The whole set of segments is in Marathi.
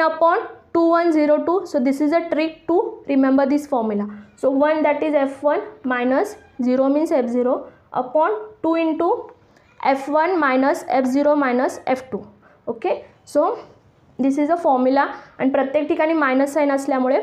10/2102. So this is a trick to remember this formula. So 1, that is f1 minus 0 means f0 upon 2 into f1 minus f0 minus f2. Okay, so this is a formula and प्रत्येक ठिकाणी मायनस साइन असल्यामुळे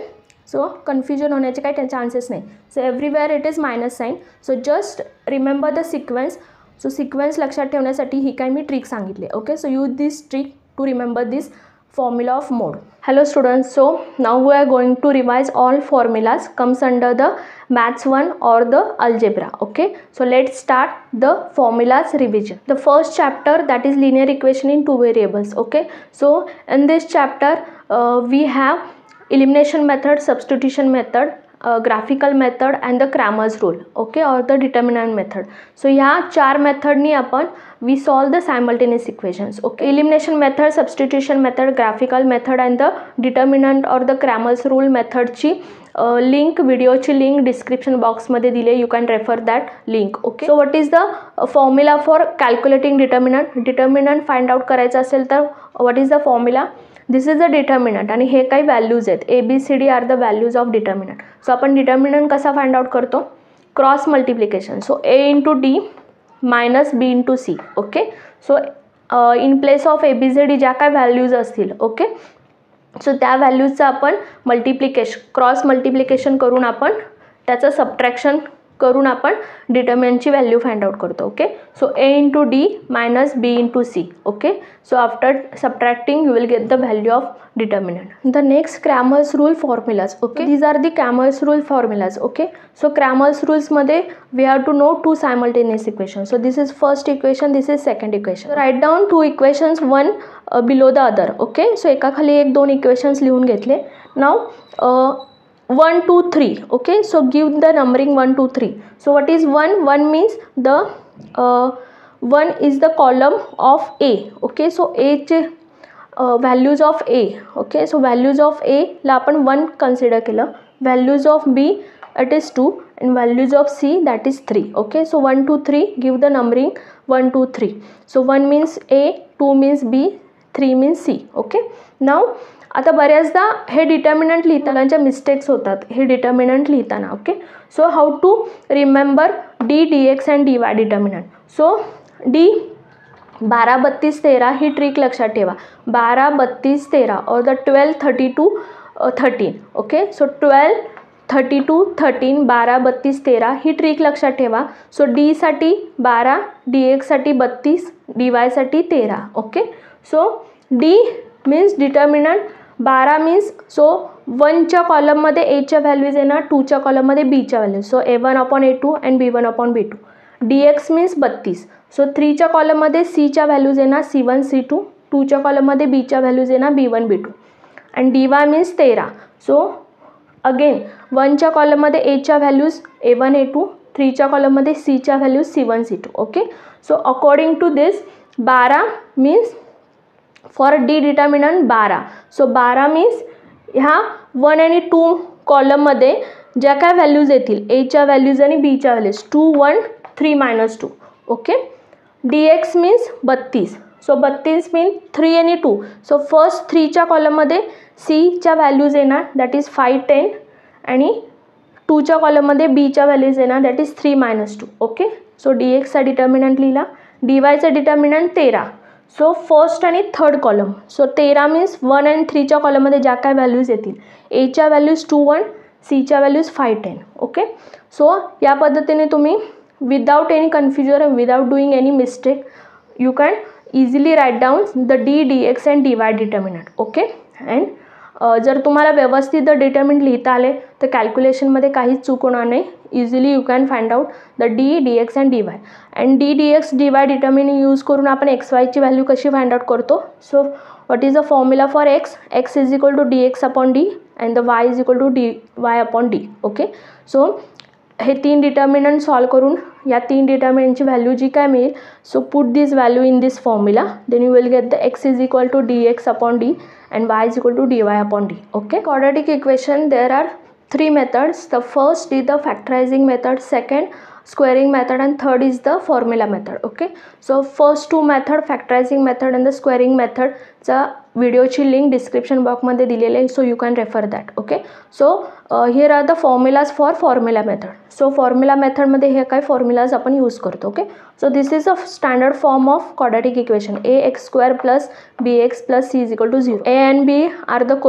सो कन्फ्युजन होण्याचे काही चान्सेस नाही. So everywhere it is minus sign. So just remember the sequence. So sequence लक्षात ठेवण्यासाठी ही काय मी ट्रिक सांगितली. Okay, so use this trick to remember this formula of mode. Hello students, so now we are going to revise all formulas comes under the maths 1 or the algebra. Okay, so let's start the formulas revision. The first chapter, that is linear equation in two variables. Okay, so in this chapter we have elimination method, substitution method, graphical method and the Cramer's rule. Okay, or the determinant method. So ह्या चार method नी आपण we solve the simultaneous equations. Okay, elimination method, substitution method, graphical method and the determinant or the Cramer's rule method ची लिंक, व्हिडिओची लिंक डिस्क्रिप्शन बॉक्समध्ये दिली. You can refer that link. Okay, so what is the formula for calculating determinant. Determinant find out करायचं असेल तर what is the formula. This is the determinant आणि हे काही व्हॅल्यूज आहेत. ABCD are the values of determinant. So आपण डिटर्मिनंट कसा फाइंड आउट करतो. Cross multiplication. So A into D minus B into C. Okay, so in place of ABCD ज्या काय व्हॅल्यूज असतील. ओके, सो त्या व्हॅल्यूजचं आपण मल्टिप्लिकेशन, क्रॉस मल्टिप्लिकेशन करून आपण त्याचं सबट्रॅक्शन करून आपण डिटर्मिनंटची व्हॅल्यू फाइंड आउट करतो. Okay, so A into D minus B into C. Okay, so after subtracting you will get the value of determinant. The next Cramer's rule formulas. Okay, these are the Cramer's rule formulas. Okay, so Cramer's रूल्समध्ये we have to know two simultaneous equation. So this is first equation, this is second equation. Write down two equations one below the other. Okay, so एकाखाली एक दोन इक्वेशन्स लिहून घेतले. नाव 1 2 3. Okay, so give the numbering 1 2 3. So what is 1? 1 means the 1 is the column of A. Okay, so A चे values of A. Okay, so values of A ला आपण 1 consider केलं. Values of B it is 2 and values of C that is 3. Okay, so 1 2 3 give the numbering 1 2 3. So 1 means A, 2 means B, 3 means C. Okay, now आता बऱ्याचदा हे डिटर्मिनंट लिहिताना मिस्टेक्स होतात हे डिटर्मिनंट लिहिताना. Okay, so how to remember D, dx and dy determinant. So D 12 32 13 ही ट्रिक लक्षात ठेवा. 12 32 13 और द 12 32 13. ओके, सो 12 32 13 12 32 13 ही ट्रिक लक्षात ठेवा. सो D साठी 12, dx साठी 32, dy साठी 13. Okay, so D means determinant 12 means so 1च्या कॉलममध्ये Aच्या व्हॅल्यूज येणार, 2च्या कॉलममध्ये Bच्या values. So A1 upon A2 and B1 upon B2. dx means 32. So 3च्या कॉलममध्ये Cच्या व्हॅल्यूज येणार C1 C2, 2च्या कॉलममध्ये Bच्या व्हॅल्यूज येणार B1 B2 and dy means 13. So again 1च्या कॉलममध्ये Aच्या व्हॅल्यूज A1 A2, 3च्या कॉलममध्ये Cच्या values C1 C2. Okay, so according to this 12 means for D determinant 12. So 12 means ह्या 1 आणि 2 कॉलममध्ये ज्या काय व्हॅल्यूज येतील Aच्या व्हॅल्यूज आणि Bच्या values 2 1 3 minus 2. Okay, dx means 32. So 32 mean 3 आणि 2. सो फर्स्ट 3च्या कॉलममध्ये Cच्या व्हॅल्यूज येणार दॅट इज 5 10 आणि 2च्या कॉलममध्ये Bच्या व्हॅल्यूज येणार that is 3 minus 2. Okay, so dxचा डिटर्मिनंट लिहिला. dyचा डिटर्मिनंट 13. सो फर्स्ट आणि थर्ड कॉलम. सो 13 मीन्स 1 आणि 3च्या कॉलममध्ये ज्या काय व्हॅल्यूज येतील Aच्या व्हॅल्यूज 2 1, Cच्या व्हॅल्यूज 5 10. ओके, सो या पद्धतीने तुम्ही without any confusion, without doing any mistake you can easily write down the D, dx and dy determinant. Okay, and जर तुम्हाला व्यवस्थित द डिटर्मिनंट लिहिता आले तर कॅल्क्युलेशनमध्ये काहीच चूक होणार नाही. Easily you can find out the D, dx and dy. And D, dx, dy determinant use करून आपण XYची व्हॅल्यू कशी फाइंड आउट करतो. So what is the formula for x. x is equal to dx upon D and the y is equal to dy upon D. Okay, so हे 3 डिटर्मिनंट सॉल्व करून या 3 डिटर्मिनंटची व्हॅल्यू जी काय मिळेल. So put this value in this formula then you will get the x is equal to dx upon D and y is equal to dy upon D. Okay, quadratic equation there are 3 methods. The first is the factorizing method, second squaring method and third is the formula method. Okay, so first two method, factorizing method and the squaring method चा व्हिडिओची लिंक डिस्क्रिप्शन बॉक्समध्ये दिलेली आहे, so you can refer that. Okay, so here are the formulas for formula method. So formula मेथडमध्ये हे काय फॉर्म्युलाज आपण यूज करतो. Okay, so this is a standard form of quadratic equation. ax² plus bx plus c is equal to 0. a and b are the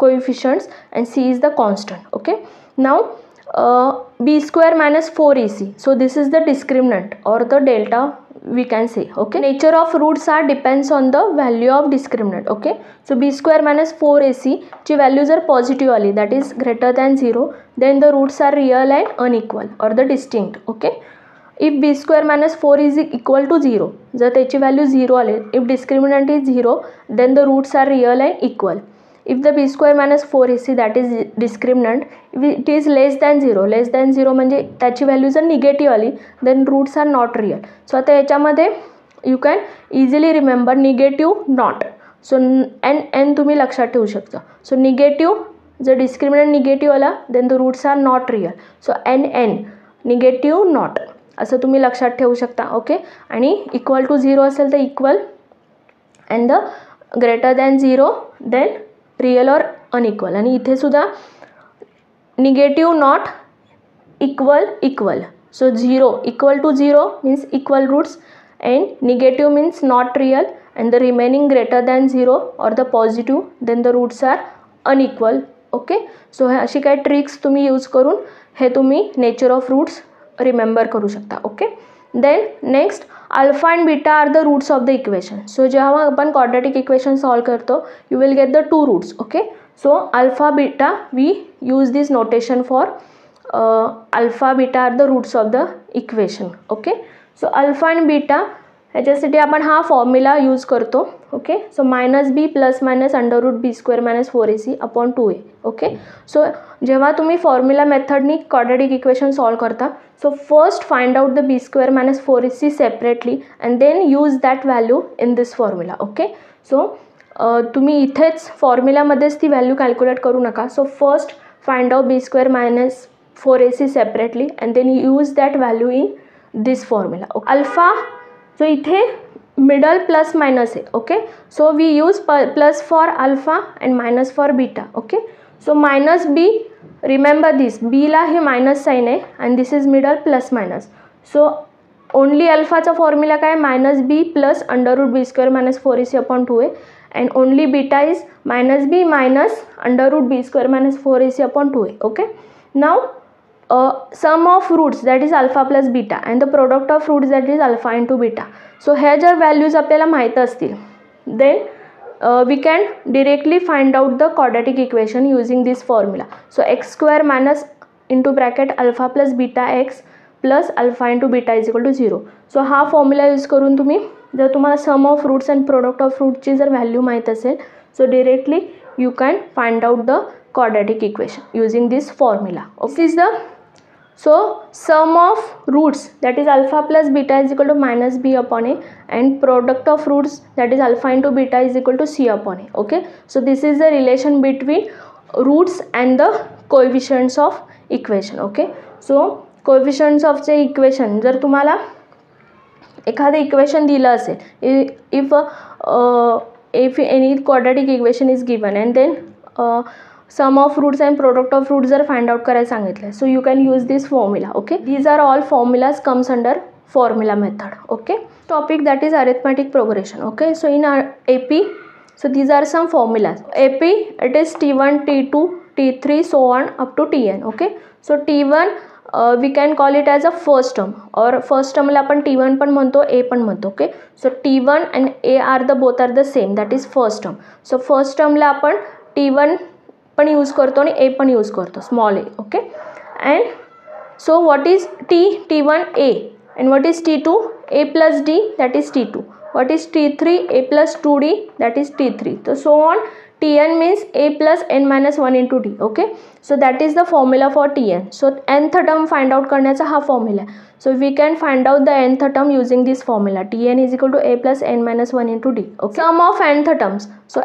coefficients and c is the constant. Okay, now b² minus 4ac, so this is the discriminant or the delta we can say. Okay, nature of roots are depends on the value of discriminant. Okay, so b² minus 4ac ची value जर positive आली, that is greater than 0, then the roots are real and unequal or the distinct. Okay, if b² minus 4 is equal to 0, जर त्याची value 0 आली, if discriminant is 0, then the roots are real and equal. If the b² minus 4ac that is discriminant, if it is less than 0 म्हणजे त्याची व्हॅल्यू जर निगेटिव्ह आली, then roots are not real. So आता याच्यामध्ये you can easily remember negative not. So N तुम्ही लक्षात ठेवू शकता. सो निगेटिव्ह जर डिस्क्रिमिनंट निगेटिव्ह आला, then the roots are not real. So N negative not असं तुम्ही लक्षात ठेवू शकता. ओके, आणि इक्वल टू 0 असेल तर equal, and the greater than 0 then real or unequal. आणि इथे सुद्धा negative not equal. So 0 equal to 0 means equal roots, and negative means not real, and the remaining greater than 0 or the positive, then the roots are unequal. Okay, so अशी काही ट्रिक्स तुम्ही यूज करून हे तुम्ही नेचर ऑफ रूट्स रिमेंबर करू शकता. Okay, then next alpha and beta are the roots of the equation. So जेव्हा आपण क्वाड्रॅटिक इक्वेशन सॉल्व करतो, you will get the two roots. Okay, so alpha beta we use this notation for alpha beta are the roots of the equation. Okay, so alpha and beta ह्याच्यासाठी आपण हा फॉर्म्युला यूज करतो. Okay, so -b plus minus √b² minus 4ac upon 2a. Okay, so जेव्हा तुम्ही फॉर्म्युला मेथडनी क्वाड्रॅटिक इक्वेशन सॉल्व करता, so first find out the b² minus 4ac separately and then use that value in this formula. Okay, so तुम्ही इथेच फॉर्म्युलामध्येच ती व्हॅल्यू कॅल्क्युलेट करू नका. So first find out b² minus 4ac separately and then use that value in this formula. Okay. Alpha, so इथे middle plus minus है. Okay, so we use plus for alpha and minus for beta. Okay, so minus b, remember this, b ला हे minus sign है and this is middle plus minus. So only alpha चा formula काय -b plus √b² minus 4ac upon 2a, and only beta is -b minus √b² minus 4ac upon 2a. Okay, now sum of roots that is alpha plus beta and the product of roots that is alpha into beta. So ह्या जर व्हॅल्यूज आपल्याला माहीत असतील, then we can directly find out the quadratic equation using this formula. So x² minus into bracket alpha plus beta x plus alpha into beta is equal to 0. So हा फॉर्म्युला यूज करून तुम्ही जर तुम्हाला sum of roots and product of रूटची जर व्हॅल्यू माहीत असेल, so directly you can find out the quadratic equation using this formula. This is the sum of roots that is alpha plus beta is equal to -b upon a, and product of roots that is alpha into beta is equal to c upon a. Okay, so this is the relation between roots and the coefficients of equation. Okay, so coefficients of the equation, जर तुम्हाला एखादं इक्वेशन दिलं असेल, if any quadratic equation is given and then sum of roots and product of roots जर फाइंड आउट करायला सांगितलं, so you can use this formula. Okay, these are all formulas comes under formula method. Okay, topic that is arithmetic progression. Okay, so in our AP, so these are some formulas. AP, it is T1, T2, T3, so on up to Tn. Okay, so T1 we can call it as a first term, or first term ला आपण T1 पण म्हणतो, A पण म्हणतो. Okay, so T1 and A are the both are the same, that is first term. So first term ला आपण T1 पण यूज करतो आणि A पण यूज करतो, small a. Okay, and so what is T1 A and what is T2? A plus D, that is T2. What is T3? A plus 2D, that is T3. So on, Tn means A plus n minus 1 into D. Okay, so that is the formula for Tn. So nth term find out करण्याचा हा formula. So we can find out the nth term using this formula. Tn is equal to A plus n minus 1 into D. Okay, sum of nth terms. So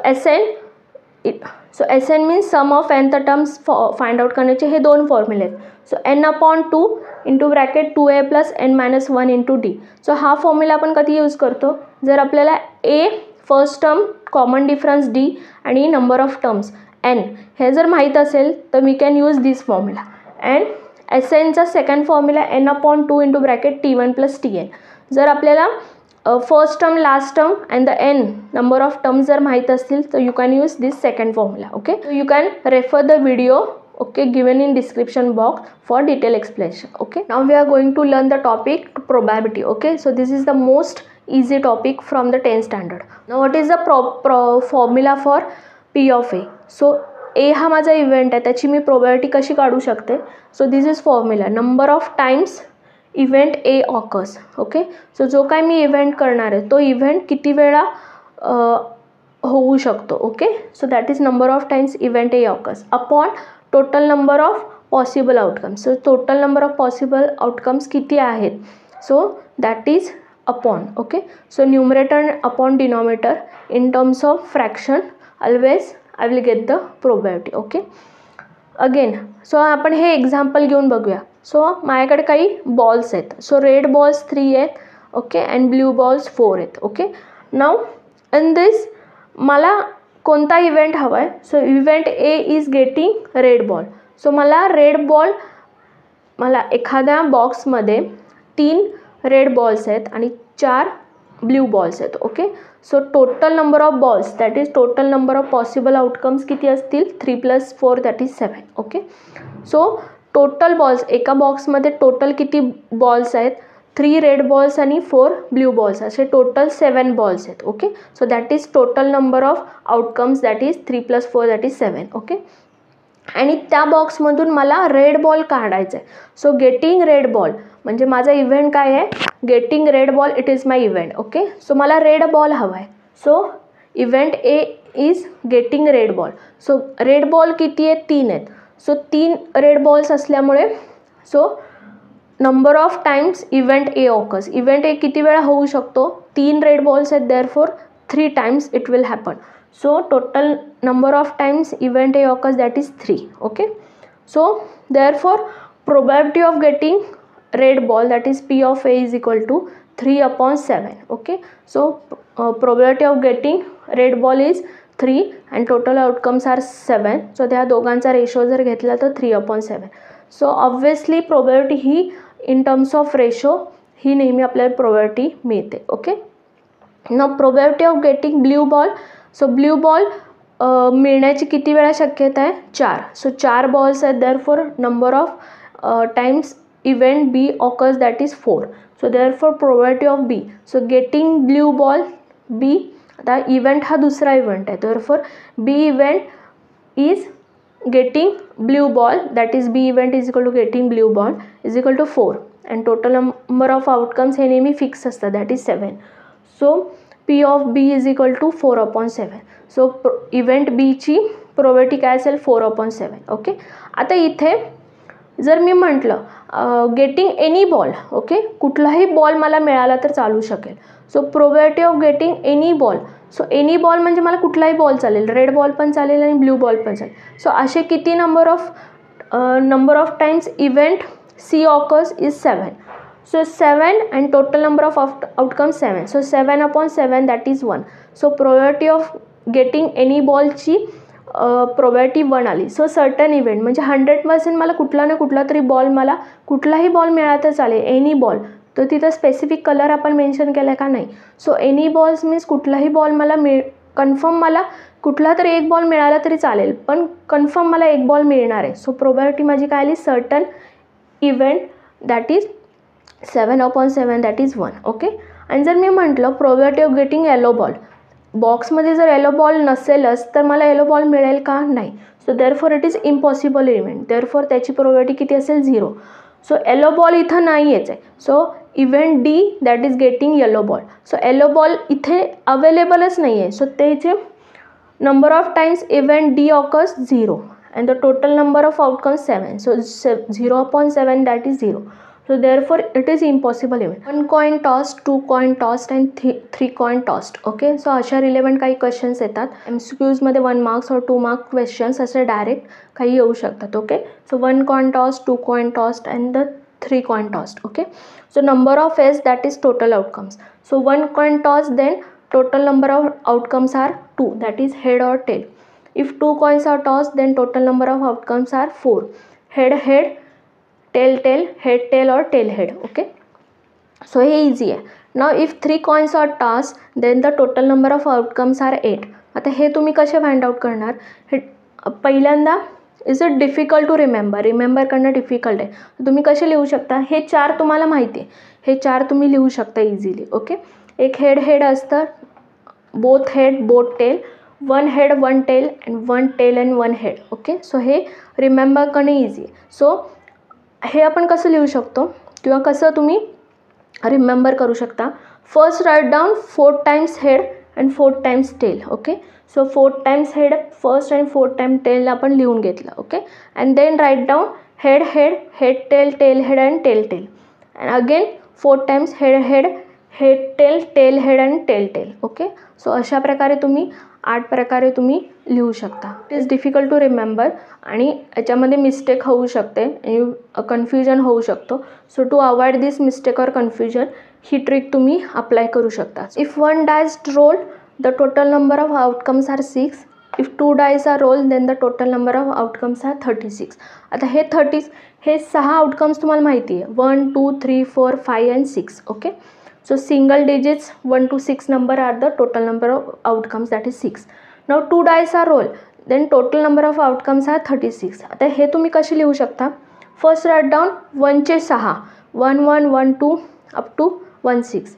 Sn means sum of nth terms find out करण्याचे हे दोन फॉर्म्युले आहेत. So n upon 2 into bracket 2a plus n minus 1 into D. So हा फॉर्म्युला आपण कधी यूज करतो, जर आपल्याला a first term, common difference D आणि नंबर ऑफ टर्म्स n हे जर माहीत असेल तर we can use this formula. And S एनचा second formula n/2 into bracket T1 plus Tn. जर आपल्याला first term, last term and the n number of terms जर माहीत असतील तर you can use this second formula. Okay, you can refer the video given in description box for detailed explanation. Okay, now we are going to learn the topic probability. Okay, so this is the most easy topic from the 10th standard. Now what is the formula for P of A? So A हा माझा इव्हेंट आहे, त्याची मी प्रोबॅबिलिटी कशी काढू शकते. So this is formula, number of times event A occurs. Okay, so जो काय मी इव्हेंट करणार आहे तो इव्हेंट किती वेळा होऊ शकतो. Okay, so that is number of times event A occurs upon total number of possible outcomes. So total number of possible outcomes किती आहेत, so that is upon. Okay, so numerator upon denominator in terms of fraction always I will get the probability. Okay, again so आपण हे एक्झाम्पल घेऊन बघूया. सो माझ्याकडे काही बॉल्स आहेत. सो रेड बॉल्स 3 आहेत. ओके, अँड ब्ल्यू बॉल्स 4 आहेत. ओके, नाव इन दिस मला कोणता इव्हेंट हवा आहे. So event A is getting red ball. So मला रेड बॉल, मला एखाद्या बॉक्समध्ये 3 रेड बॉल्स आहेत आणि 4 ब्ल्यू बॉल्स आहेत. Okay, so total number of balls that is total number of possible outcomes किती असतील, 3 + 4 that is 7. Okay, so total balls एका बॉक्समध्ये टोटल किती बॉल्स आहेत, 3 रेड बॉल्स आणि 4 ब्ल्यू बॉल्स, असे टोटल 7 बॉल्स आहेत. Okay, so that is total number of outcomes that is 3 + 4 that is 7. Okay, आणि त्या बॉक्समधून मला रेड बॉल काढायचा आहे. सो गेटिंग रेड बॉल म्हणजे माझा इव्हेंट काय आहे, getting red ball, it is my event. Okay, so मला रेड बॉल हवा आहे. So event A is getting red ball. So red ball किती आहेत, 3 आहेत. सो 3 रेड बॉल्स असल्यामुळे so number of times event A occurs, event A किती वेळा होऊ शकतो, 3 रेड बॉल्स आहेत, therefore 3 times it will happen. So total number of times event A occurs that is 3. Okay, so therefore probability of getting red ball that is P of A is equal to 3/7. Okay, so probability of getting red ball is 3 and total outcomes are 7. So त्या दोघांचा रेशो जर घेतला तर 3/7. सो ऑब्व्हियसली प्रोबॅबिलिटी ही इन टर्म्स ऑफ रेशो ही नेहमी आपल्याला प्रोबॅबिलिटी मिळते. ओके, ना probability of getting blue ball. So blue ball मिळण्याची किती वेळा शक्यता आहे, 4. सो 4 बॉल्स आहेत, therefore number of times event B occurs that is 4. So therefore probability of B, so getting blue ball B, आता इव्हेंट हा दुसरा इव्हेंट आहे, therefore B event is getting blue ball that is B event is equal to getting blue ball is equal to 4 and total number of outcomes हे नेहमी फिक्स असतात that is 7. So P of B is equal to 4/7. So event बीची प्रोबॅबिलिटी काय असेल, 4/7. ओके, आता इथे जर मी म्हटलं गेटिंग एनी बॉल, ओके, कुठलाही बॉल मला मिळाला तर चालू शकेल. So probability of getting any ball, so any ball म्हणजे मला कुठलाही बॉल चालेल, रेड बॉल पण चालेल आणि ब्ल्यू बॉल पण चालेल. सो असे किती number of times event C occurs is 7. So 7 and total number of outcomes 7. So 7/7 that is 1. So probability of getting any ball ची probability 1 आली. So certain event म्हणजे 100% मला कुठला ना कुठला तरी बॉल, मला कुठलाही बॉल मिळाला तर चालेल, एनी बॉल. तर तिथं स्पेसिफिक कलर आपण मेन्शन केला का नाही. सो एनी बॉल्स मीन्स कुठलाही बॉल मला कन्फर्म मला कुठला तरी एक बॉल मिळाला तरी चालेल, पण कन्फर्म मला एक बॉल मिळणार आहे. सो प्रोबॅबिलिटी माझी काय आली, certain event that is 7/7 that is 1. Okay, आणि जर मी म्हटलं probability of getting yellow ball, बॉक्समध्ये जर येलो बॉल नसेलच तर मला येलो बॉल मिळेल का, नाही. So therefore it is impossible event, therefore त्याची प्रोबॅबिलिटी किती असेल, 0. सो येलो बॉल इथं नाही आहे. So event D that is getting yellow ball, so yellow ball इथे अवेलेबलच नाही आहे. सो त्याचे number of times event D occurs 0 and the total number of outcomes 7. So 0/7 that is 0. So therefore it is impossible event. 1 coin tossed, 2 coin tossed and 3 coin tossed. Okay, so अशा रिलेव्हंट काही क्वेश्चन्स येतात MCQs मध्ये 1 marks or 2 mark क्वेश्चन्स असे डायरेक्ट काही येऊ शकतात. Okay, so 1 coin tossed, 2 coin tossed and the 3 coin tossed. Okay, so number of heads, that is total outcomes. So 1 coin toss, then total number of outcomes are 2, that is head or tail. If 2 coins are tossed, then total number of outcomes are 4, head head, tail tail, head tail or tail head. Okay, so हे easy आहे. Now if 3 coins are tossed, then the total number of outcomes are 8. आता हे तुम्ही कसे फाइंड आउट करणार? हे पहिल्यांदा is it difficult to remember करणं डिफिकल्ट आहे. तुम्ही कसे लिहू शकता? हे 4 तुम्हाला माहिती आहे, हे 4 तुम्ही लिहू शकता इझिली. ओके, एक हेड असतं, both head both tail, 1 head 1 tail and 1 tail and 1 head. Okay, so हे रिमेंबर करणं इझी आहे. सो हे आपण कसं लिहू शकतो किंवा कसं तुम्ही रिमेंबर करू शकता? First write down 4 times head and 4 times tail. Okay, so 4 times head first and 4 time tail आपण लिहून घेतलं. Okay, and then write down head head, head tail, tail head and tail tail, and again 4 times head head, head tail, tail head and tail tail. Okay, so अशा प्रकारे तुम्ही 8 प्रकारे तुम्ही लिहू शकता. It is difficult to remember आणि याच्यामध्ये मिस्टेक होऊ शकते, कन्फ्युजन होऊ शकतो. So to avoid this mistake और कन्फ्युजन, ही ट्रिक तुम्ही अप्लाय करू शकता. If 1 dice roll, the total number of outcomes are 6. If 2 dice are roll, then the total number of outcomes are 36. आता हे 6 आउटकम्स तुम्हाला माहिती आहे, 1 2 3 4 5 and 6. Okay, so single digits 1 to 6 number are the total number of outcomes, that is 6. Now 2 dice are rolled, then total number of outcomes are 36. आता हे तुम्ही कसे लिहू शकता? फर्स्ट राईट डाऊन 1 चे 6, 1 1 1 2 अप टू 1 6,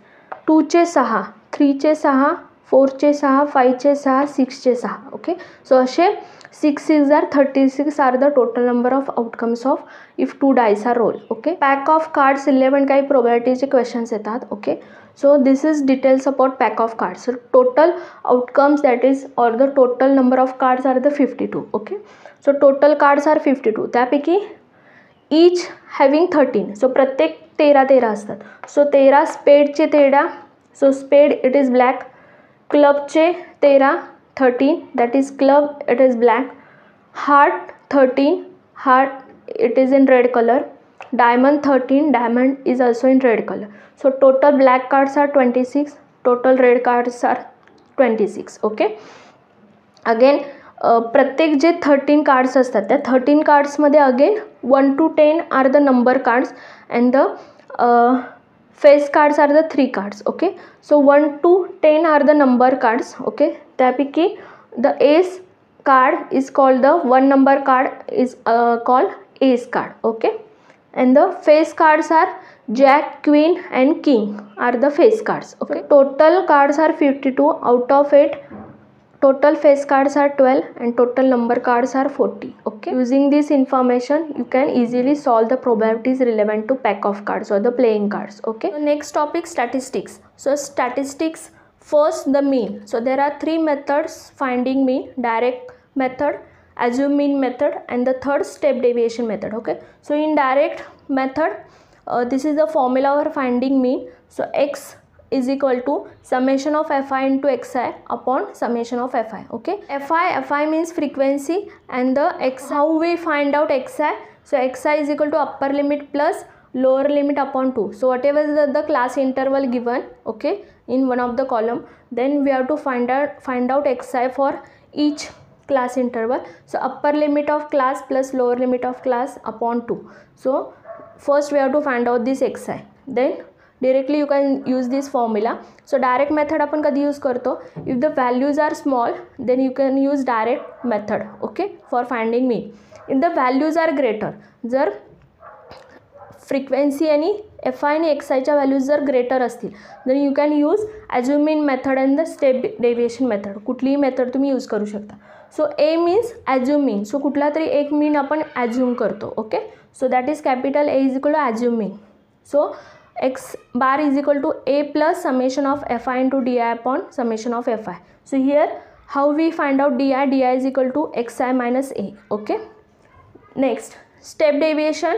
2 चे 6, 3 चे 6, 4 चे 6, 5 चे 6, 6 चे 6. ओके, सो असे 6 6 are 36 are the total number of outcomes of if 2 dice are rolled. Okay, pack of cards 11 काही प्रोबॅबिलिटीचे क्वेश्चन्स येतात. Okay, so this is details about pack of cards. So total outcomes, that is, or the total number of cards are the 52. Okay, so total cards are 52, त्यापैकी each having 13. so प्रत्येक 13 असतात. सो 13 स्पेडचे 13, सो स्पेड इट इज ब्लॅक, क्लबचे 13, that is club, it is black, heart 13, heart it is in red color, diamond 13, diamond is also in red color. So total black cards are 26, total red cards are 26. Okay, again प्रत्येक जे 13 कार्ड्स असतात त्या 13 कार्ड्समध्ये again 1 to 10 are the number cards and the face cards are the 3 cards. Okay, so 1 to 10 are the number cards. Okay, त्यापैकी the ace card is called the 1 number card is called ace card. Okay, and the face cards are jack, queen and king are the face cards. Okay, so total cards are 52, out of it total face cards are 12 and total number cards are 40. Okay, using this information you can easily solve the probabilities relevant to pack of cards or the playing cards. Okay, so next topic, statistics. So statistics, first the mean. So there are 3 methods finding mean: direct method, assume mean method, and the third step deviation method. Okay, so in direct method, this is the formula for finding mean. So x is equal to summation of fi into xi upon summation of fi. Okay, fi means frequency, and the x, how we find out xi? So xi is equal to upper limit plus lower limit upon 2. So whatever is the class interval given, okay, in one of the column, then we have to find out xi for each class interval. So upper limit of class plus lower limit of class upon 2. So first we have to find out this xi, then directly you can use this formula. So direct method आपण कधी यूज करतो? if the values are small, then you can use direct method. okay, for finding mean. if the values are greater, जर फ्रिक्वेन्सी आणि fi आणि xi च्या व्हॅल्यूज जर ग्रेटर असतील, then you can use assume mean method and the step deviation method. कुठलीही मेथड तुम्ही यूज करू शकता. So A means assume mean. So कुठला तरी एक मीन आपण ॲज्युम करतो. Okay, so that is capital A is equal to assume mean. So X bar is equal to A plus summation of F I into D I upon summation of F I. So here how we find out D I is equal to X I minus A. Okay, next step deviation.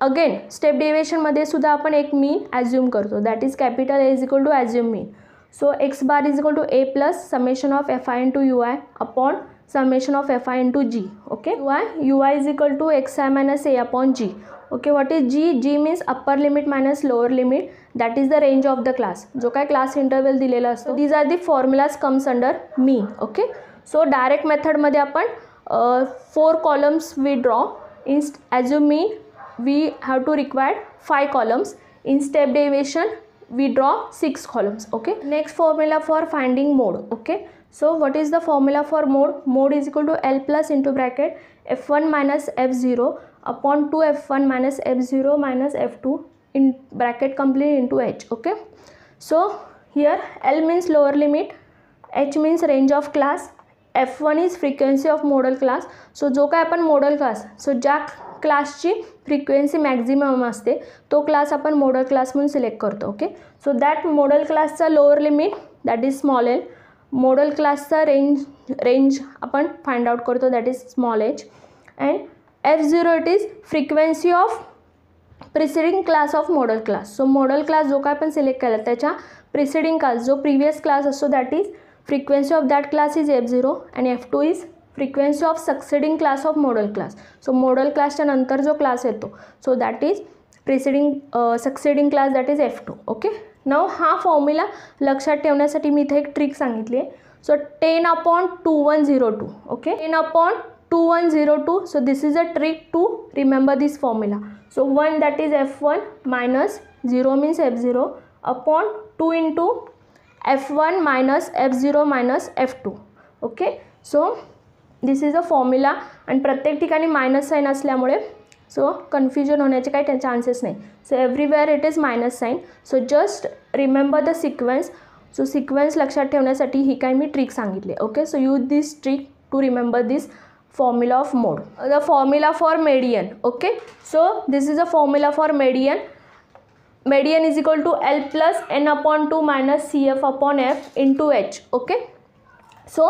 Again step डेविएशनमध्ये सुद्धा आपण एक मीन ॲज्युम करतो, that is capital A is equal to assume mean. So x bar is equal to a plus summation of fi into ui upon summation of fi into g. Okay, ui is equal to xi minus a upon g. Okay, what is g? G means upper limit minus lower limit, that is the range of the class. जो काय class interval दिलेला असतो. These are the formulas comes under mean. Okay, so direct method मध्ये आपण 4 columns we draw. As you mean we have to require 5 columns. In step deviation we draw 6 columns. Okay, next formula for finding mode. Okay, so what is the formula for mode? Mode is equal to L plus into bracket f1 minus f0 upon 2 f1 minus f0 minus f2 in bracket complete into h. Okay, so here L means lower limit, h means range of class, f1 is frequency of model class. So जो काय आपण model class, so ज्या क्लासची फ्रिक्वेन्सी मॅक्झिमम असते तो क्लास आपण मॉडल क्लास म्हणून सिलेक्ट करतो. ओके, सो दॅट मॉडल क्लासचा lower limit that is small L, model क्लासचा रेंज आपण फाइंड आउट करतो that is small H, and f0 it is frequency of preceding class of modal class. So model class जो काय आपण सिलेक्ट केला त्याच्या प्रिसिडिंग क्लास जो प्रिव्हियस क्लास असतो that is frequency of that class is f0 आणि f2 is frequency of succeeding class of modal class. So modal क्लासच्या नंतर जो क्लास येतो so that is preceding succeeding class that is f2. Okay, now हा फॉर्म्युला लक्षात ठेवण्यासाठी मी इथे एक ट्रिक सांगितली आहे. So 10/2102. Okay, 10/2102. So this is a trick to remember this formula. So 1 that is f1 minus 0 means f0 upon 2 into f1 minus f0 minus f2. Okay, so this is a formula आणि प्रत्येक ठिकाणी मायनस साईन असल्यामुळे सो कन्फ्युजन होण्याचे काही चान्सेस नाही. So everywhere it is minus sign. So just remember the sequence. So sequence लक्षात ठेवण्यासाठी ही काही मी ट्रिक सांगितली. Okay, so use this trick to remember this formula of mode. The formula for median. Okay, so this is a formula for median. Median is equal to L plus n upon 2 minus CF upon F into H. Okay, so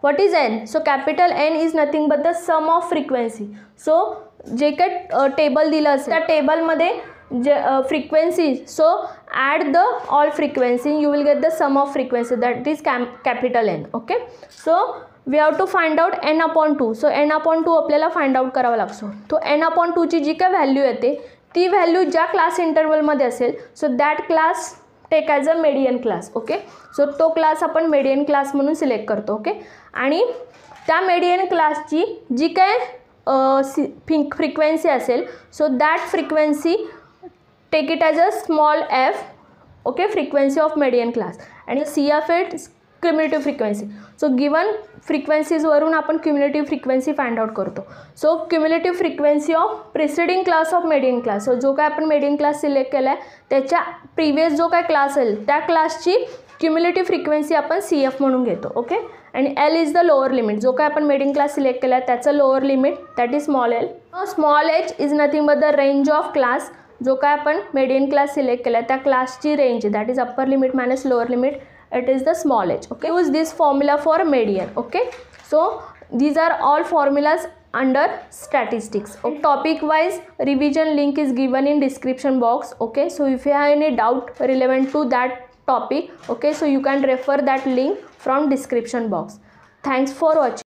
what is n? So capital N is nothing but the sum of frequency. So जे काही टेबल दिलं असेल त्या टेबलमध्ये जे frequency, so add the all frequency you will get the sum of frequency that is capital N. Okay, so we have to find out n upon 2. सो n अपॉन 2 आपल्याला फाइंड आउट करावा लागतो. तो n अपॉन 2ची जी काय व्हॅल्यू येते ती व्हॅल्यू ज्या क्लास इंटरवलमध्ये असेल so that class take as a median class. Okay, so तो क्लास आपण मेडियन क्लास म्हणून सिलेक्ट करतो. ओके, आणि त्या मेडियन क्लासची जी काय फ्रिक्वेन्सी असेल so that frequency take it as a small F. Okay, frequency of median class आणि CF it cumulative frequency. So given फ्रिक्वेन्सीजवरून आपण क्युम्युलेटिव्ह फ्रिक्वेन्सी फाइंड आउट करतो. So cumulative frequency of preceding class of median class. So जो काय आपण मेडियन क्लास सिलेक्ट केला आहे त्याच्या प्रिव्हियस जो काय क्लास असेल त्या क्लासची क्युम्युलेटिव्ह फ्रिक्वेन्सी आपण CF म्हणून घेतो. ओके, आणि L is the lower limit. जो काय आपण मेडियन क्लास सिलेक्ट केला आहे त्याचं lower limit that is small L. Small H is nothing but the range of class. जो काय आपण मेडियन क्लास सिलेक्ट केला आहे त्या क्लासची range that is upper limit minus lower limit, it is the small h. Okay, use this formula for median. Okay, so these are all formulas under statistics. Okay, topic wise revision link is given in description box. Okay, so if you have any doubt relevant to that topic, okay, so you can refer that link from description box. Thanks for watching.